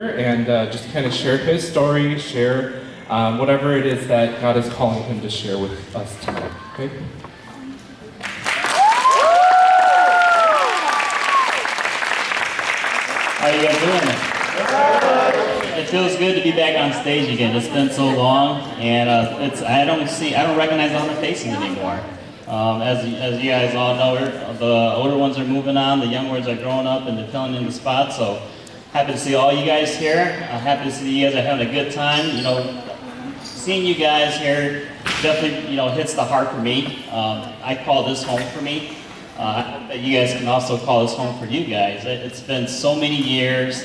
and just kind of share his story, share whatever it is that God is calling him to share with us tonight. Okay? How you guys doing? It feels good to be back on stage again. It's been so long, and I don't recognize all the faces anymore. As you guys all know, the older ones are moving on, the young ones are growing up and they're filling in the spot. So happy to see all you guys here. Happy to see you guys are having a good time. Seeing you guys here definitely hits the heart for me. I call this home for me. I hope that you guys can also call this home for you guys. It's been so many years,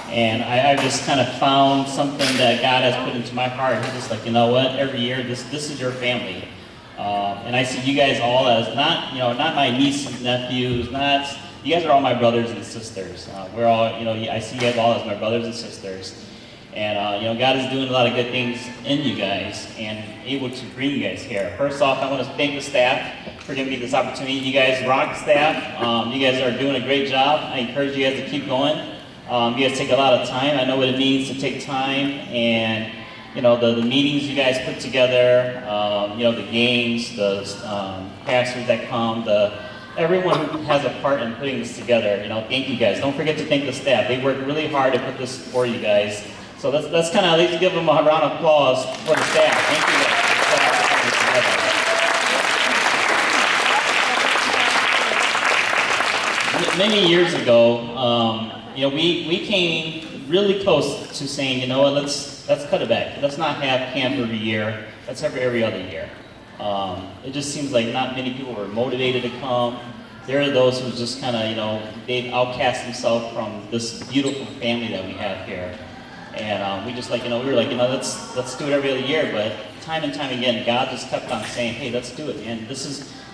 and I just kind of found something that God has put into my heart. He's just like, you know what? Every year, this is your family, and I see you guys all as not my nieces and nephews, you guys are all my brothers and sisters. We're all I see you guys all as my brothers and sisters. And God is doing a lot of good things in you guys and able to bring you guys here. First off, I want to thank the staff for giving me this opportunity. You guys rock, staff. You guys are doing a great job. I encourage you guys to keep going. You guys take a lot of time. I know what it means to take time, and the meetings you guys put together, the games, the pastors that come, everyone who has a part in putting this together. Thank you guys. Don't forget to thank the staff. They worked really hard to put this for you guys. So let's kind of at least give them a round of applause for the staff. Thank you guys for putting this together. Many years ago, we came really close to saying, let's cut it back. Let's not have camp every year. Let's have it every other year. It just seems like not many people were motivated to come. There are those who just kind of, they outcast themselves from this beautiful family that we have here. And we just we were like, let's do it every other year. But time and time again, God just kept on saying, hey, let's do it. And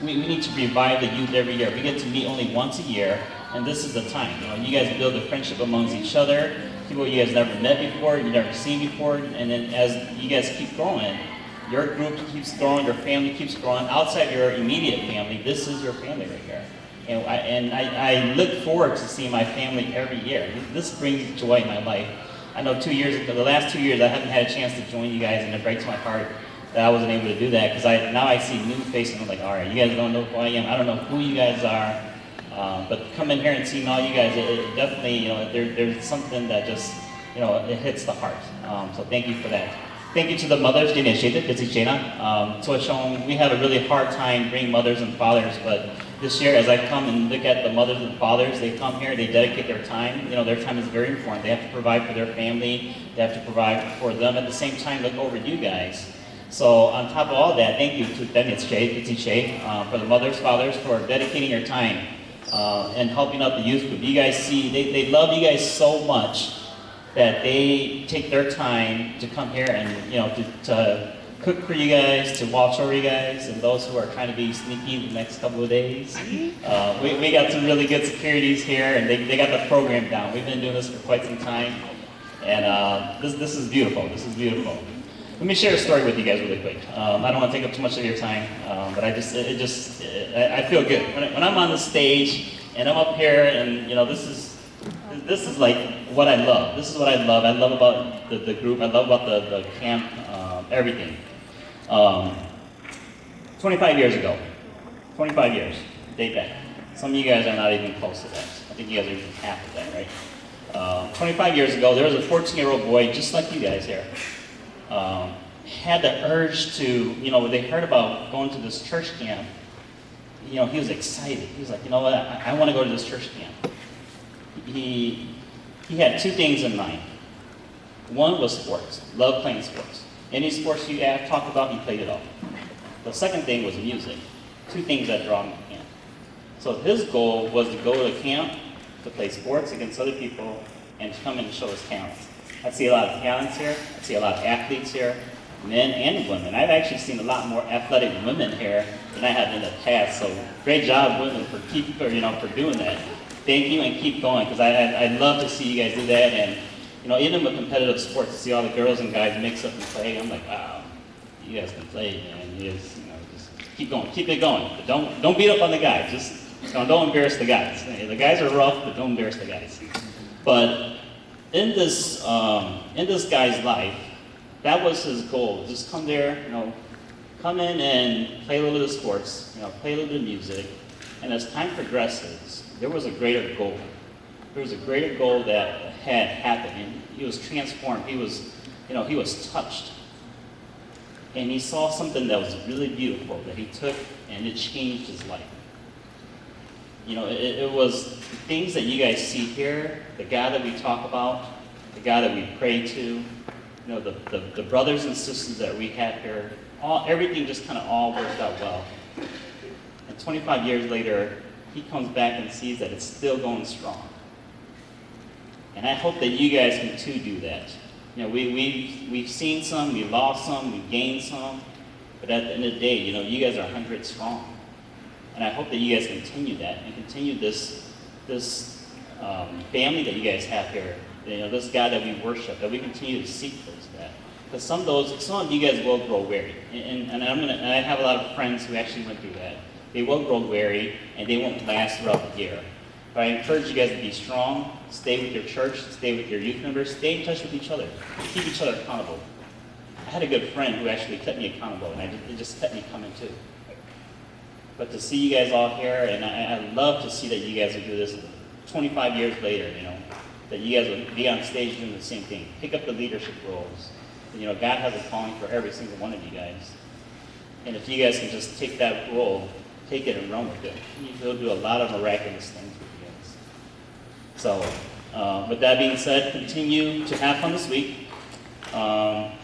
we need to revive the youth every year. We get to meet only once a year, and this is the time. You guys build a friendship amongst each other, people you guys never met before, you never seen before, and then as you guys keep growing, your group keeps growing, your family keeps growing. Outside your immediate family, this is your family right here. And I look forward to seeing my family every year. This brings joy in my life. I know the last 2 years, I haven't had a chance to join you guys, and it breaks my heart that I wasn't able to do that, because now I see new faces, and I'm like, all right, you guys don't know who I am. I don't know who you guys are, but coming here and seeing all you guys, it definitely, there's something that just, it hits the heart. So thank you for that. Thank you to the mothers. We have a really hard time bringing mothers and fathers, but this year, as I come and look at the mothers and fathers, they come here, they dedicate their time. Their time is very important. They have to provide for their family. They have to provide for them. At the same time, look over you guys. So on top of all that, thank you to for the mothers, fathers, for dedicating your time and helping out the youth group. You guys see, they love you guys so much that they take their time to come here and to cook for you guys, to watch over you guys, and those who are trying to be sneaky the next couple of days. We got some really good securities here, and they got the program down. We've been doing this for quite some time, and this is beautiful. This is beautiful. Let me share a story with you guys really quick. I don't want to take up too much of your time, but I feel good when I'm on the stage and I'm up here, and this is like what I love. This is what I love. I love about the group. I love about the camp, everything. 25 years ago, 25 years, date back. Some of you guys are not even close to that. I think you guys are even half of that, right? 25 years ago, there was a 14-year-old boy, just like you guys here, had the urge to, they heard about going to this church camp. He was excited. He was like, you know what, I want to go to this church camp. He had two things in mind. One was sports. Loved playing sports. Any sports you have talked about, he played it all. The second thing was music. Two things that draw him to camp. So his goal was to go to camp, to play sports against other people, and to come in and show his talents. I see a lot of talents here. I see a lot of athletes here, men and women. I've actually seen a lot more athletic women here than I have in the past. So great job, women, for doing that. Thank you, and keep going, because I'd love to see you guys do that. And even with competitive sports, to see all the girls and guys mix up and play, I'm like, wow, you guys can play, man. Just keep going, keep it going. But don't beat up on the guys. Just don't embarrass the guys. The guys are rough, but don't embarrass the guys. But in this guy's life, that was his goal. Just come there, come in and play a little bit of sports, play a little bit of music. And as time progresses, there was a greater goal. There was a greater goal that had happened, and he was transformed. He was touched. And he saw something that was really beautiful that he took, and it changed his life. It was the things that you guys see here, the God that we talk about, the God that we pray to, the brothers and sisters that we have here, everything just kind of all worked out well. And 25 years later, he comes back and sees that it's still going strong. And I hope that you guys can too do that. We've seen some, we lost some, we gained some, but at the end of the day, you guys are 100 strong. And I hope that you guys continue that and continue this family that you guys have here. This God that we worship, that we continue to seek towards that. Because some of you guys will grow weary, and I have a lot of friends who actually went through that. They will grow weary, and they won't last throughout the year. But I encourage you guys to be strong, stay with your church, stay with your youth members, stay in touch with each other, keep each other accountable. I had a good friend who actually kept me accountable, and it just kept me coming too. But to see you guys all here, and I love to see that you guys will do this 25 years later, that you guys will be on stage doing the same thing. Pick up the leadership roles. God has a calling for every single one of you guys. And if you guys can just take that role, take it and run with it, you'll do a lot of miraculous things with you guys. So, with that being said, continue to have fun this week.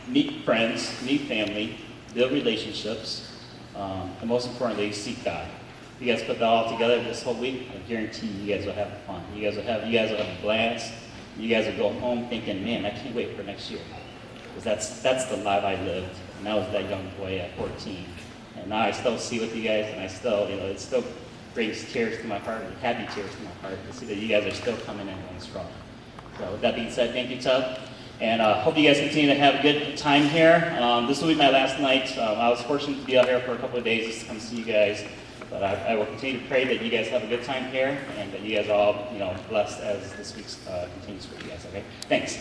Meet friends, meet family, build relationships. And most importantly, seek God. If you guys put that all together this whole week, I guarantee you guys will have fun. You guys will have a blast. You guys will go home thinking, man, I can't wait for next year. Because that's the life I lived. And I was that young boy at 14. And now I still see with you guys, and I still, it still brings tears to my heart, happy tears to my heart, to see that you guys are still coming in going strong. So with that being said, thank you, Tub. And hope you guys continue to have a good time here. This will be my last night. I was fortunate to be out here for a couple of days just to come see you guys. But I will continue to pray that you guys have a good time here and that you guys are all, blessed as this week continues for you guys. Okay? Thanks.